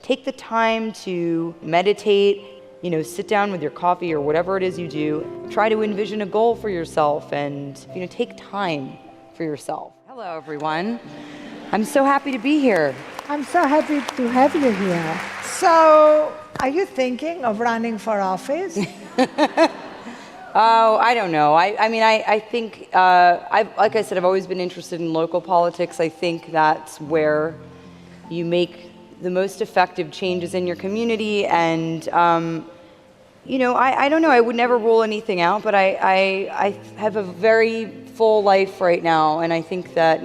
take the time to meditate, sit down with your coffee or whatever it is you do. Try to envision a goal for yourself and, take time for yourself. Hello, everyone. I'm so happy to be here. I'm so happy to have you here. So, are you thinking of running for office? Oh, I don't know. I think, like I said, I've always been interested in local politics. I think that's where you make the most effective changes in your community. And, I don't know. I would never rule anything out, but I have a very full life right now. And I think that,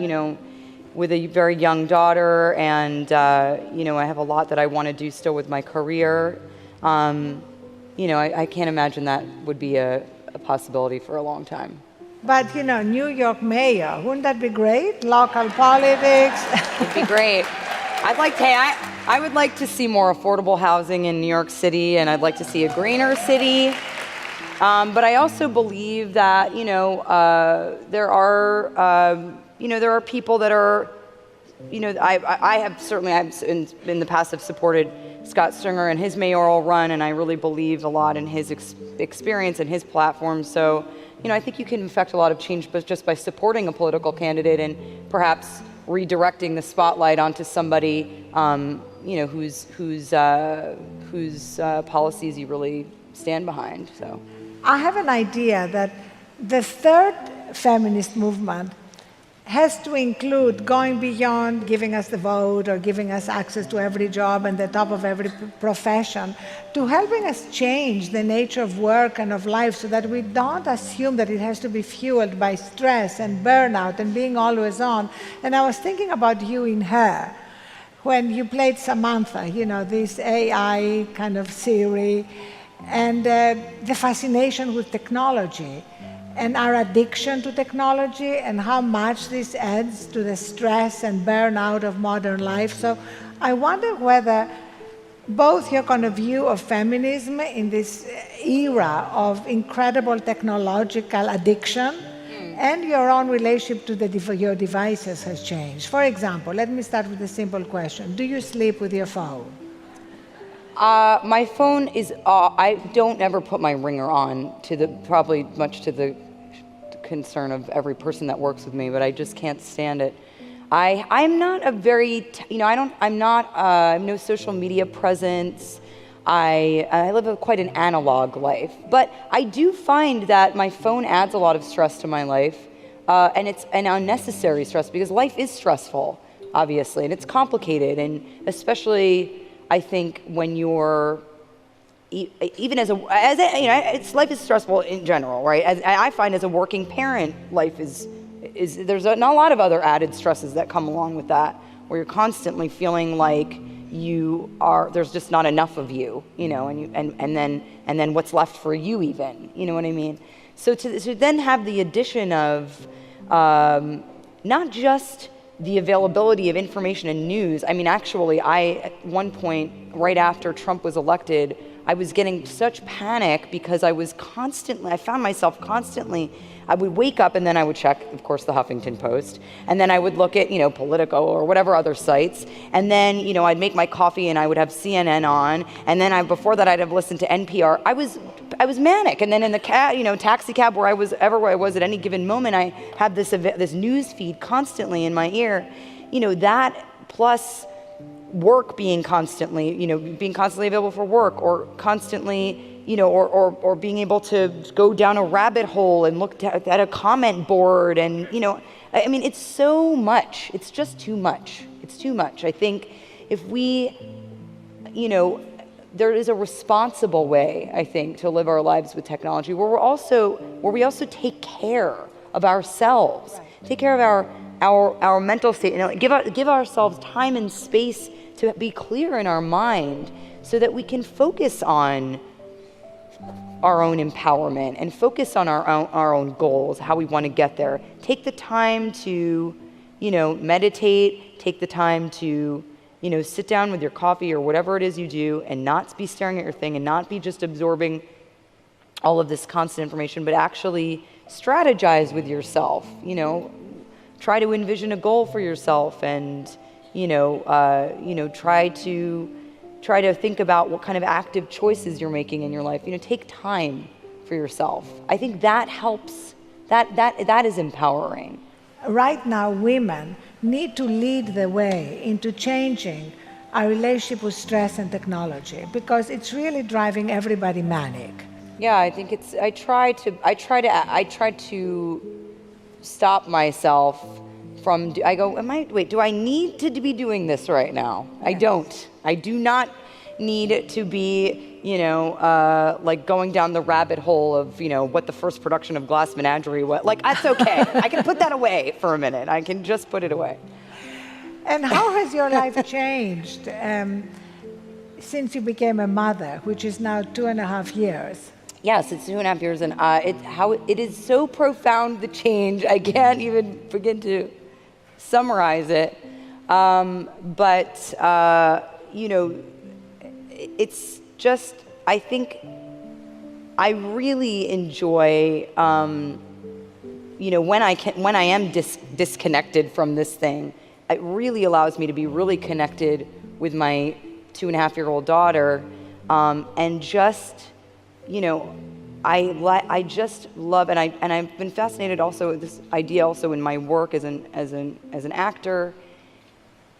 with a very young daughter and, I have a lot that I want to do still with my career. I can't imagine that would be a possibility for a long time. But, New York mayor, wouldn't that be great? Local politics. It'd be great. I would like to see more affordable housing in New York City, and I'd like to see a greener city. But I also believe that, there are people that are, I've in the past have supported Scott Stringer and his mayoral run, and I really believe a lot in his experience and his platform. So, I think you can affect a lot of change just by supporting a political candidate and perhaps redirecting the spotlight onto somebody, whose policies you really stand behind. So, I have an idea that the third feminist movement has to include going beyond giving us the vote or giving us access to every job and the top of every profession, to helping us change the nature of work and of life so that we don't assume that it has to be fueled by stress and burnout and being always on. And I was thinking about you in Her, when you played Samantha, this AI kind of Siri, and the fascination with technology and our addiction to technology and how much this adds to the stress and burnout of modern life. So I wonder whether both your kind of view of feminism in this era of incredible technological addiction and your own relationship to your devices has changed. For example, let me start with a simple question. Do you sleep with your phone? My phone is, I don't ever put my ringer on, probably much to the concern of every person that works with me, but I just can't stand it. I'm not a very, I have no social media presence. I live quite an analog life, but I do find that my phone adds a lot of stress to my life, and it's an unnecessary stress because life is stressful, obviously, and it's complicated, and especially I think when you're even life is stressful in general, right? I find as a working parent, life is there's not a lot of other added stresses that come along with that, where you're constantly feeling like there's just not enough of you, and then what's left for you even, you know what I mean? So to then have the addition of not just the availability of information and news. Actually, at one point, right after Trump was elected, I was getting such panic because I found myself constantly, I would wake up and then I would check, of course, the Huffington Post, and then I would look at, Politico or whatever other sites, and then, I'd make my coffee and I would have CNN on, and then before that I'd have listened to NPR. I was manic, and then in the taxi cab, wherever I was at any given moment, I had this news feed constantly in my ear. That plus work being constantly available for work, or constantly, or being able to go down a rabbit hole and look at a comment board, and it's so much. It's just too much. It's too much. I think if we, there is a responsible way, I think, to live our lives with technology, where we also take care of ourselves, take care of our mental state, give ourselves time and space to be clear in our mind, so that we can focus on our own empowerment and focus on our own goals, how we want to get there. Take the time to, meditate. Take the time to, sit down with your coffee or whatever it is you do, and not be staring at your thing and not be just absorbing all of this constant information, but actually strategize with yourself. Try to envision a goal for yourself, and try to try to think about what kind of active choices you're making in your life. You know, take time for yourself. I think that helps. That is empowering. Right now, women need to lead the way into changing our relationship with stress and technology, because it's really driving everybody manic. Yeah, I think it's. I try to stop myself from. I go. Wait. Do I need to be doing this right now? Yes. I don't. I do not need to be, like going down the rabbit hole of, what the first production of Glass Menagerie was. Like, that's okay. I can put that away for a minute. I can just put it away. And how has your life changed since you became a mother, which is now 2.5 years? Yes, it's 2.5 years, and it is so profound, the change. I can't even begin to summarize it. It's just, I think I really enjoy, when I am disconnected from this thing, it really allows me to be really connected with my 2.5-year-old daughter, and just, I just love, and I've been fascinated also with this idea also in my work as an actor,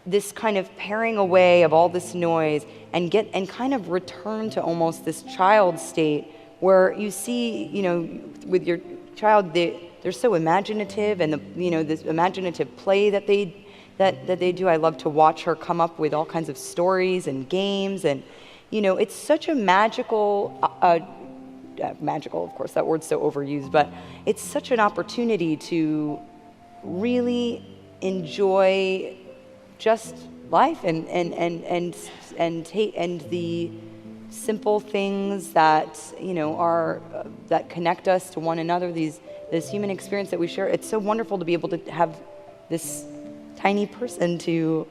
this kind of paring away of all this noise and kind of return to almost this child state where you see, with your child, they're so imaginative, and this imaginative play that they do. I love to watch her come up with all kinds of stories and games, and it's such a magical, of course, that word's so overused, but it's such an opportunity to really enjoy just life and the simple things that are that connect us to one another. This human experience that we share. It's so wonderful to be able to have this tiny person to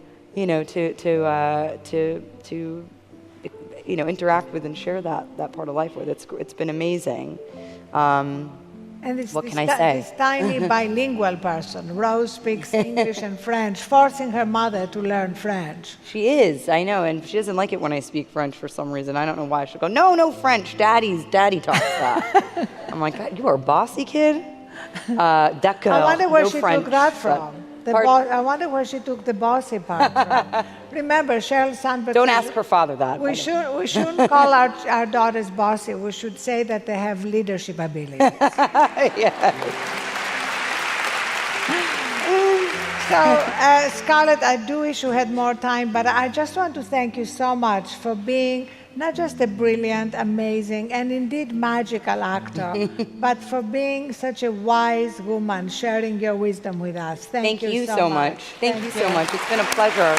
interact with and share that part of life with. It's been amazing. And what can I say? This tiny bilingual person, Rose speaks English and French, forcing her mother to learn French. She is, I know, and she doesn't like it when I speak French for some reason. I don't know why. She'll go, no French, Daddy talks that. I'm like, you are a bossy kid? D'accord, I wonder where no she French, took that from. I wonder where she took the bossy part from. Remember, Sheryl Sandberg. Don't ask her father that. We shouldn't call our daughters bossy. We should say that they have leadership abilities. Yes. So, Scarlett, I do wish you had more time, but I just want to thank you so much for being not just a brilliant, amazing, and indeed magical actor, but for being such a wise woman, sharing your wisdom with us. Thank you so much. Thank you so much. It's been a pleasure.